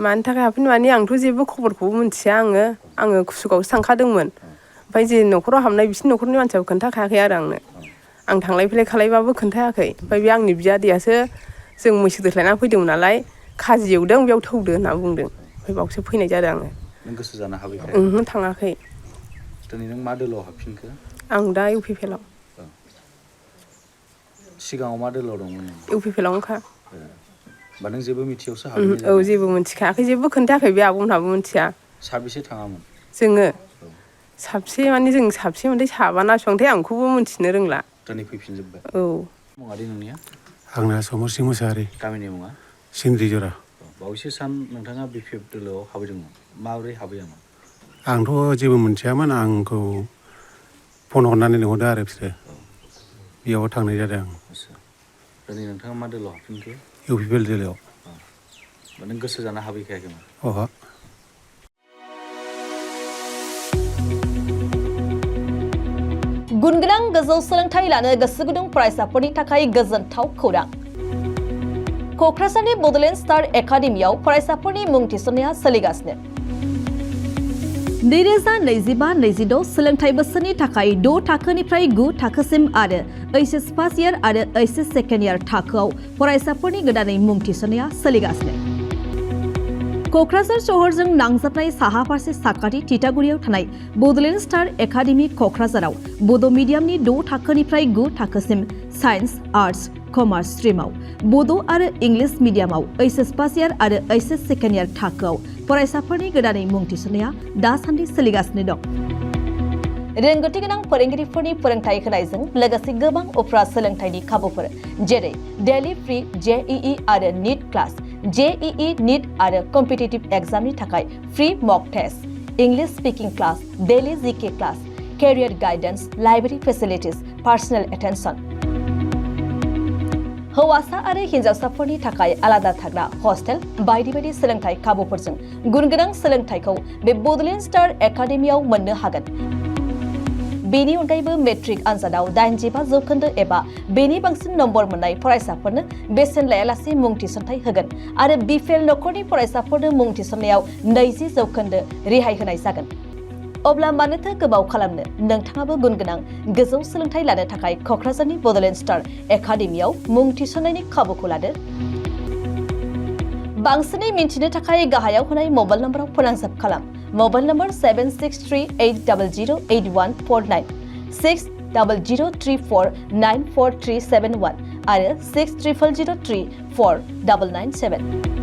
मानि थाखाय हाबफैनो माने आंथ' जेबो खबरखौबो मिथिया आङो कुसुगावसो थांखादोंमोन ओमफ्राय जे न'खराव हाबनाय बिसिनि न'खरनि मानसियाबो खोन्थाखायाखै आरो आं थांलाय फैलाय खालायबाबो खोन्थायाखै ओमफ्राय बे आंनि बियादैयासो जों मैसो दोस्लायनानै फैदोंमोन नालाय खाजि एवदों बेयाव थौदो होनना बुंदों ओमफ्राय बावसो फैनाय जादों आङो। नों गोसो जाना हाबहैखायाखै? ओहो थाङाखै। दिनै नों मा दोलोआव हाबफिनखो? आं दा इउ पि पि एल आव। सिगाङाव मा दोलोआव दंमोन नों? इउ पि पि एल आवनोखा। होमबा नों जेबो मिथियावसो हाबहैनाय औ जादों? जेबो मिथिखायाखै जेबो खोन्थायाखै बे आब'मोनहाबो मिथिया। साबेसे थाङामोन? जोङो साबसे माने जों साबसे मोनथाय साबाना बेसेबांथाय आंखौबो मिथिनो रोंला। दिनै फैफिनजोब्बाय? औ। मुङादै नोंनिया? आंना समरसिं मुसाहारि। गामिनि मुङा? सिंग्रिजरा। बावैसो सान नोंथाङा बि पि एफ दोलोआव हाबैदोंमोन माबोरै हाबैयामोन? आंथ' जेबो मोनथियामोन आंखौ फन हरनानै लिंहरदों आरो बिसोरो बेयाव थांनाय जादों आं। आदसा दिनै नोंथाङा मा दोलोआव हाबफिनखो? इउ पि पि एल दोलोआव। नों गोसो जाना हाबहैखायाखैमोन? अह'। गुन गोनां गोजौ सोलोंथाइ लानो गोसो गुदुं फरायसाफोरनि थाखाय गोजोनथाव खौरां। क'क्राझारनि बड'लेण्ड स्टार एकाडेमियाव फरायसाफोरनि मुं थिसननाया सोलिगासिनो। 2025-26 सोलोंथाइ बोसोरनि थाखाय 6 थाखोनिफ्राय 9 थाखोसिम आरो HS फार्स्ट इयार आरो HS सेकेन्ड इयार थाखोआव फरायसाफोरनि गोदानै मुं थिसननाया सोलिगासिनो। क'क्राझार सहरजों नांजाबनाय साहा फारसे साखाथि तितागुरियाव थानाय बड'लेण्ड स्टार एकाडेमि क'क्राझाराव बड' मिडियामनि 6 थाखोनिफ्राय 9 थाखोसिम साइन्स, आर्टस, कमार्स स्ट्रिमाव, बड' आरो इंलिश मिडियामाव HS फार्स्ट इयार आरो HS सेकेन्ड इयार थाखोआव फरायसाफोरनि गोदानै मुं थिसननाया दासान्दि सोलिगासिनो दं। रोंगौथि गोनां फोरोंगिरिफोरनि फोरोंथाय होनायजों लोगोसे गोबां उफ्रा सोलोंथाइनि खाबुफोर जेरै डेली फ्रि JEE आरो नीट क्लास, JEE नीट आरो कम्पिटिटिभ एग्जामनि थाखाय free mock test, English speaking class, daily GK class, career guidance, library facilities, personal attention. हौवासा आरो हिन्जावसाफोरनि थाखाय आलादा थाग्रा हस्टेल बायदि बायदि सोलोंथाइ खाबुफोरजों गुनगोनां सोलोंथाइखौ बे बड'लेण्ड स्टार एकाडेमियाव मोननो हागोन। बेनि अनगायैबो मेट्रिक आनजादाव 85% एबा बेनि बांसिन नम्बर मोननाय फरायसाफोरनो बेसेन लायालासे मुं थिसनथाइ होगोन आरो बिपिएल नखरनि फरायसाफोरनो मुं थिसननायाव 20% रेहाय होनाय जागोन। अब्ला मानोथो गोबाव खालामनो नोंथाङाबो गुनगोनां गोजौ सोलोंथाइ लानो थाखाय क'क्राझारनि बड'लेण्ड स्टार एकाडेमियाव मुं थिसननायनि खाबुखौ लादो। बांसिनै मिन्थिनो थाखाय गाहायाव होनाय मबाइल नम्बराव फोनांजाब खालाम। मबाइल नम्बर 7638008149, 6003494371 आरो 6000034997।